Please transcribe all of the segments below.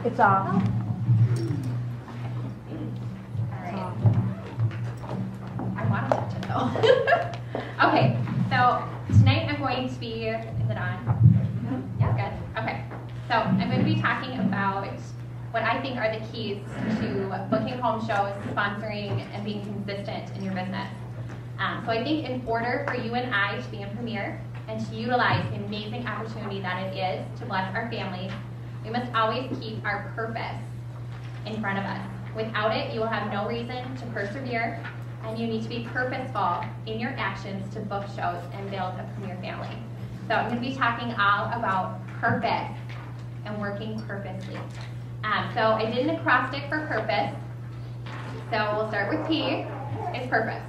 It's off. All right. I wanted it to know. Okay, so tonight I'm going to be, is it on? Yeah, good. Okay, so I'm going to be talking about what I think are the keys to booking home shows, sponsoring, and being consistent in your business. So I think in order for you and I to be in Premier and to utilize the amazing opportunity that it is to bless our family, we must always keep our purpose in front of us. Without it, you will have no reason to persevere, and you need to be purposeful in your actions to book shows and build a Premier family. So I'm going to be talking all about purpose and working purposely. So I did an acrostic for purpose. So we'll start with P. It's purpose.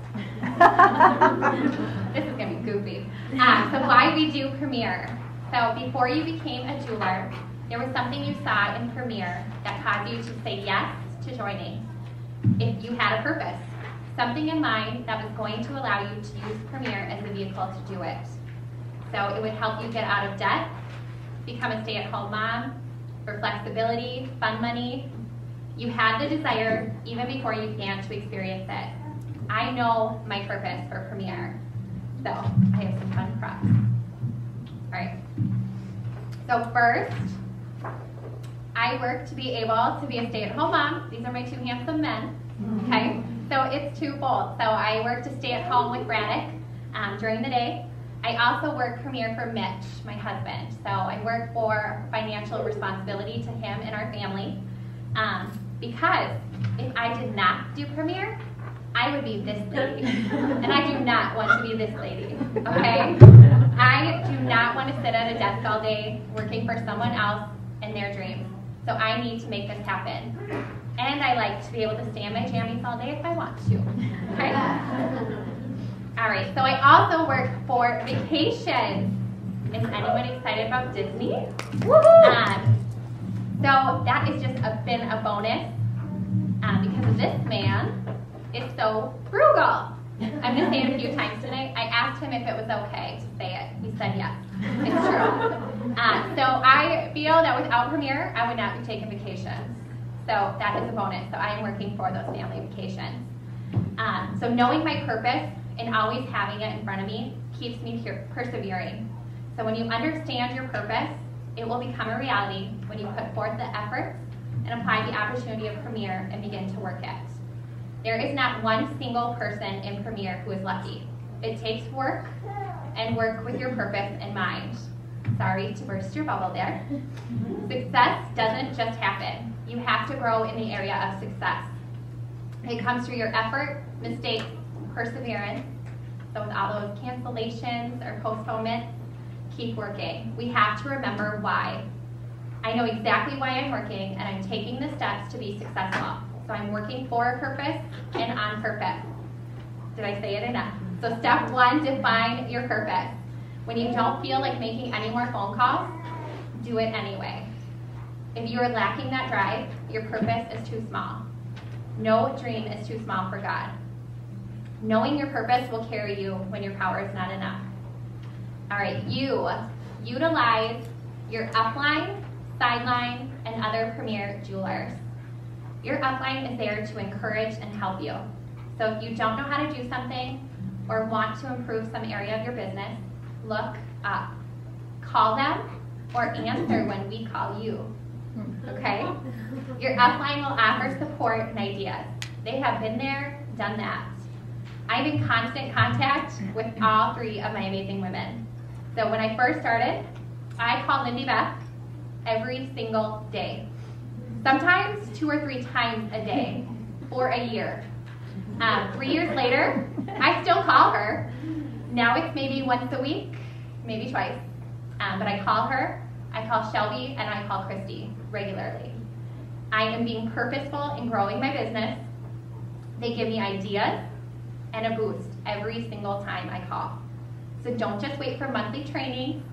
This is going to be goofy. So why we do Premier. So before you became a jeweler, there was something you saw in Premier that caused you to say yes to joining. If you had a purpose, something in mind that was going to allow you to use Premier as the vehicle to do it. So it would help you get out of debt, become a stay-at-home mom, for flexibility, fun money. You had the desire even before you began to experience it. I know my purpose for Premier, so I have some fun props. All right. So first, I work to be able to be a stay-at-home mom. These are my two handsome men. Okay. So it's twofold. So I work to stay at home with Braddock during the day. I also work Premier for Mitch, my husband. So I work for financial responsibility to him and our family. Because if I did not do Premier, I would be this lady. And I do not want to be this lady, okay? I do not want to sit at a desk all day working for someone else and their dreams. So I need to make this happen. And I like to be able to stay in my jammies all day if I want to, okay? All right, so I also work for vacations. Is anyone excited about Disney? So that is just been a bonus because this man is so frugal. I'm going to say it a few times tonight. I asked him if it was okay to say it. He said yes. It's true. So I feel that without Premier, I would not be taking vacations. So that is a bonus. So I am working for those family vacations. So knowing my purpose and always having it in front of me keeps me persevering. So when you understand your purpose, it will become a reality when you put forth the efforts and apply the opportunity of Premier and begin to work it. There is not one single person in Premier who is lucky. It takes work and work with your purpose in mind. Sorry to burst your bubble there. Success doesn't just happen. You have to grow in the area of success. It comes through your effort, mistakes, perseverance. So with all those cancellations or postponements, keep working. We have to remember why. I know exactly why I'm working, and I'm taking the steps to be successful. So I'm working for a purpose and on purpose. Did I say it enough? So step one, define your purpose. When you don't feel like making any more phone calls, do it anyway. If you are lacking that drive, your purpose is too small. No dream is too small for God. Knowing your purpose will carry you when your power is not enough. All right, you utilize your upline, sideline, and other Premier jewelers. Your upline is there to encourage and help you. So if you don't know how to do something or want to improve some area of your business, look up. Call them or answer when we call you. Okay? Your upline will offer support and ideas. They have been there, done that. I'm in constant contact with all three of my amazing women. So when I first started, I called Lindy Beth every single day. Sometimes 2 or 3 times a day for a year. 3 years later, I still call her. Now it's maybe once a week, maybe twice. But I call her, I call Shelby, and I call Christy regularly. I am being purposeful in growing my business. They give me ideas and a boost every single time I call. So don't just wait for monthly training.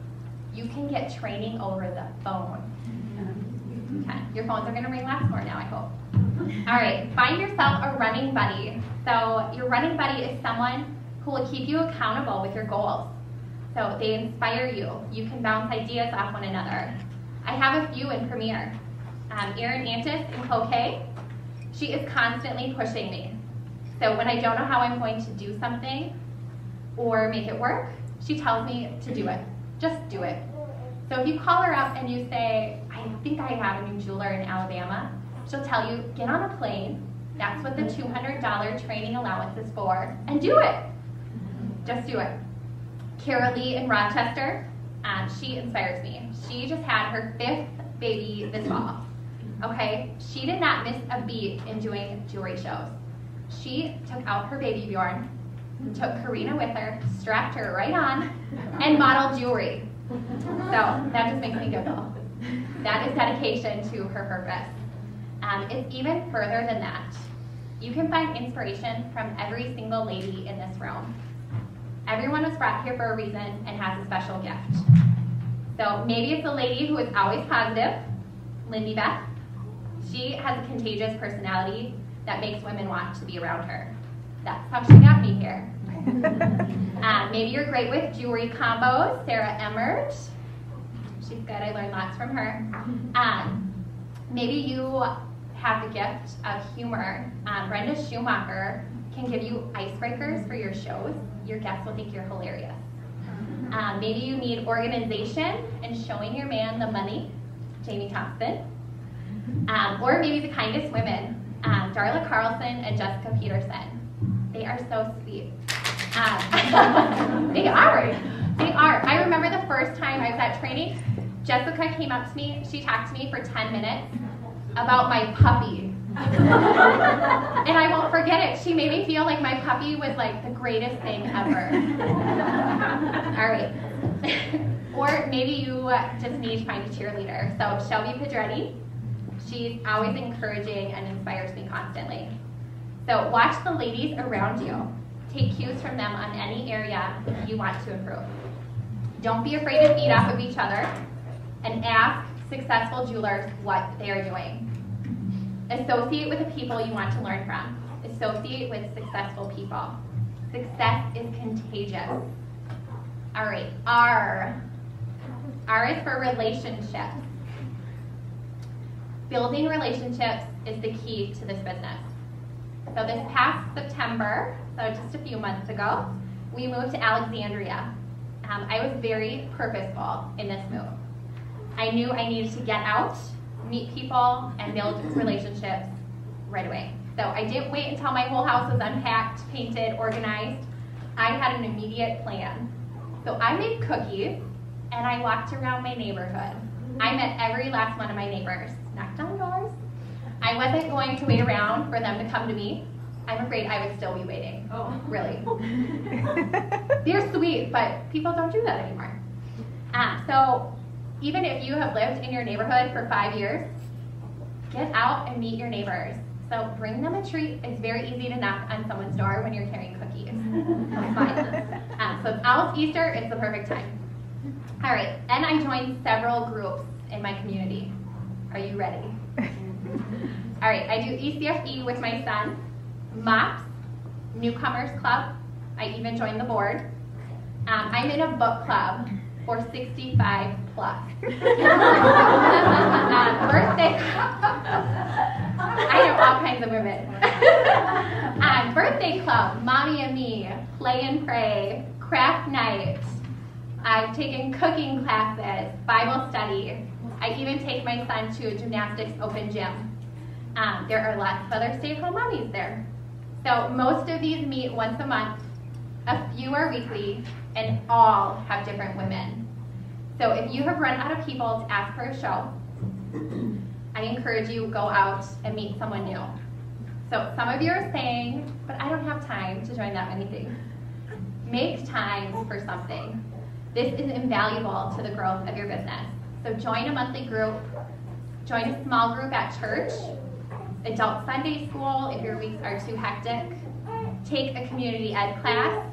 You can get training over the phone. Okay. Your phones are going to ring lots more now, I hope. All right, find yourself a running buddy. So your running buddy is someone who will keep you accountable with your goals. So they inspire you. You can bounce ideas off one another. I have a few in Premier. Erin Antis in Cloquet. She is constantly pushing me. So when I don't know how I'm going to do something or make it work, she tells me to do it. Just do it. So if you call her up and you say, I think I have a new jeweler in Alabama, she'll tell you, get on a plane. That's what the $200 training allowance is for, and do it. Just do it. Carol Lee in Rochester, she inspires me. She just had her 5th baby this fall. Okay, she did not miss a beat in doing jewelry shows. She took out her baby Bjorn, took Karina with her, strapped her right on, and modeled jewelry. So that just makes me giggle. That is dedication to her purpose. It's even further than that. You can find inspiration from every single lady in this room. Everyone was brought here for a reason and has a special gift. So maybe it's a lady who is always positive, Lindy Beth. She has a contagious personality that makes women want to be around her. That's how she got me here. Maybe you're great with jewelry combos, Sarah Emmert. She's good, I learned lots from her. Maybe you have the gift of humor. Brenda Schumacher can give you icebreakers for your shows. Your guests will think you're hilarious. Maybe you need organization and showing your man the money, Jamie Thompson. Or maybe the kindest women, Darla Carlson and Jessica Peterson. They are so sweet. They are. I remember the first time I was at training, Jessica came up to me, she talked to me for 10 minutes about my puppy. And I won't forget it. She made me feel like my puppy was like the greatest thing ever. All right. Or maybe you just need to find a cheerleader. So Shelby Pedretti, she's always encouraging and inspires me constantly. So watch the ladies around you. Take cues from them on any area you want to improve. Don't be afraid to feed off of each other and ask successful jewelers what they are doing. Associate with the people you want to learn from. Associate with successful people. Success is contagious. All right, R. R is for relationships. Building relationships is the key to this business. So this past September, so just a few months ago, we moved to Alexandria. I was very purposeful in this move. I knew I needed to get out, meet people, and build relationships right away. So I didn't wait until my whole house was unpacked, painted, organized. I had an immediate plan. So I made cookies, and I walked around my neighborhood. I met every last one of my neighbors, knocked on doors. I wasn't going to wait around for them to come to me. I'm afraid I would still be waiting. Oh, really? They're sweet, but people don't do that anymore. So even if you have lived in your neighborhood for 5 years, get out and meet your neighbors. So bring them a treat. It's very easy to knock on someone's door when you're carrying cookies. That's fine. So it's almost Easter, it's the perfect time. All right, and I joined several groups in my community. Are you ready? All right, I do ECFE with my son, MOPS, Newcomers Club. I even joined the board. I'm in a book club for 65 plus. Birthday, I know all kinds of women. Birthday club, Mommy and Me, Play and Pray, Craft Night. I've taken cooking classes, Bible study. I even take my son to a gymnastics open gym. There are lots of other stay-at-home mommies there. So most of these meet once a month, a few are weekly, and all have different women. So if you have run out of people to ask for a show, I encourage you go out and meet someone new. So some of you are saying, but I don't have time to join that many things. Make time for something. This is invaluable to the growth of your business. So join a monthly group, join a small group at church, adult Sunday school if your weeks are too hectic, take a community ed class,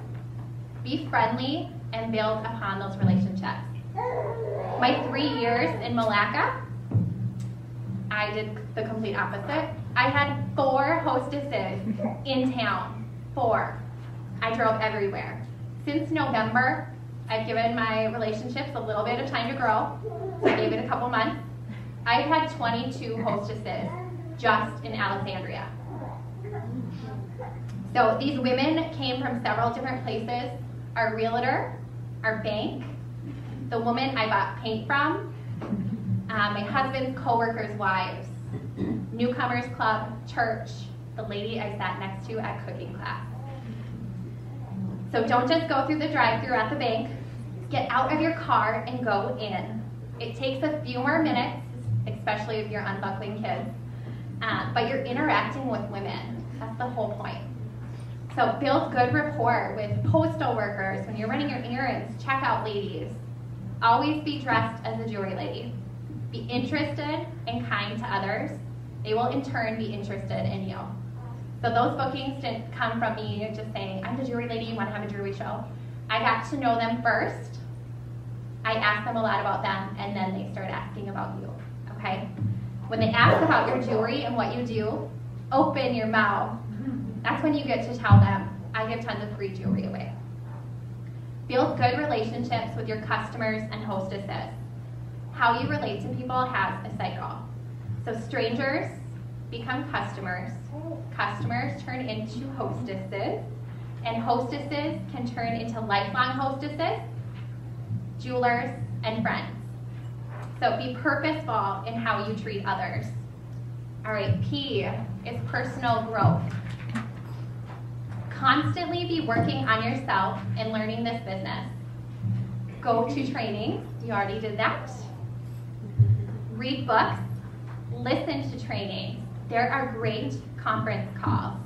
be friendly, and build upon those relationships. My 3 years in Malacca, I did the complete opposite. I had 4 hostesses in town, 4. I drove everywhere. Since November, I've given my relationships a little bit of time to grow. I gave it a couple months. I've had 22 hostesses just in Alexandria. So these women came from several different places. Our realtor, our bank, the woman I bought paint from, my husband's co-workers' wives, newcomers club, church, the lady I sat next to at cooking class. So don't just go through the drive-thru at the bank. Get out of your car and go in. It takes a few more minutes, especially if you're unbuckling kids, but you're interacting with women. That's the whole point. So build good rapport with postal workers. When you're running your errands, checkout ladies. Always be dressed as a jewelry lady. Be interested and kind to others. They will in turn be interested in you. So those bookings didn't come from me just saying, I'm the jewelry lady, you want to have a jewelry show. I got to know them first. I asked them a lot about them, and then they start asking about you, okay? When they ask about your jewelry and what you do, open your mouth. That's when you get to tell them, I give tons of free jewelry away. Build good relationships with your customers and hostesses. How you relate to people has a cycle. So strangers become customers. Customers turn into hostesses. And hostesses can turn into lifelong hostesses, jewelers, and friends. So be purposeful in how you treat others. All right, P is personal growth. Constantly be working on yourself and learning this business. Go to trainings. You already did that. Read books. Listen to trainings. There are great conference calls.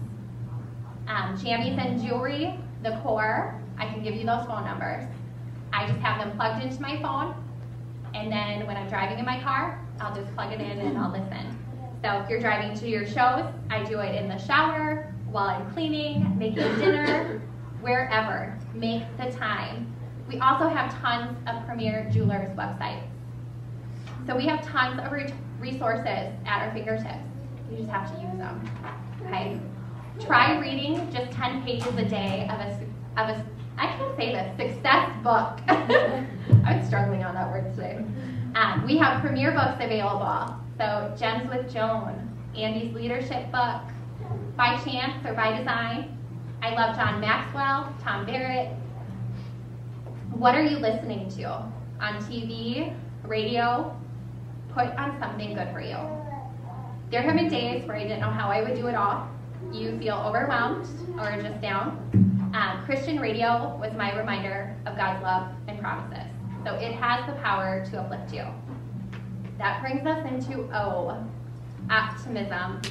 Jammies and Jewelry, the core, I can give you those phone numbers. I just have them plugged into my phone, and then when I'm driving in my car, I'll just plug it in and I'll listen. So if you're driving to your shows, I do it in the shower, while I'm cleaning, making dinner, wherever. Make the time. We also have tons of premier jewelers' websites. So we have tons of resources at our fingertips. You just have to use them, okay? Try reading just 10 pages a day of a I can't say this, success book. I'm struggling on that word today. We have premier books available. So Gems with Joan, Andy's leadership book, By Chance or By Design. I love John Maxwell, Tom Barrett. What are you listening to? On TV, radio? Put on something good for you. There have been days where I didn't know how I would do it all. You feel overwhelmed or just down. Christian radio was my reminder of God's love and promises. So it has the power to uplift you. That brings us into O, optimism.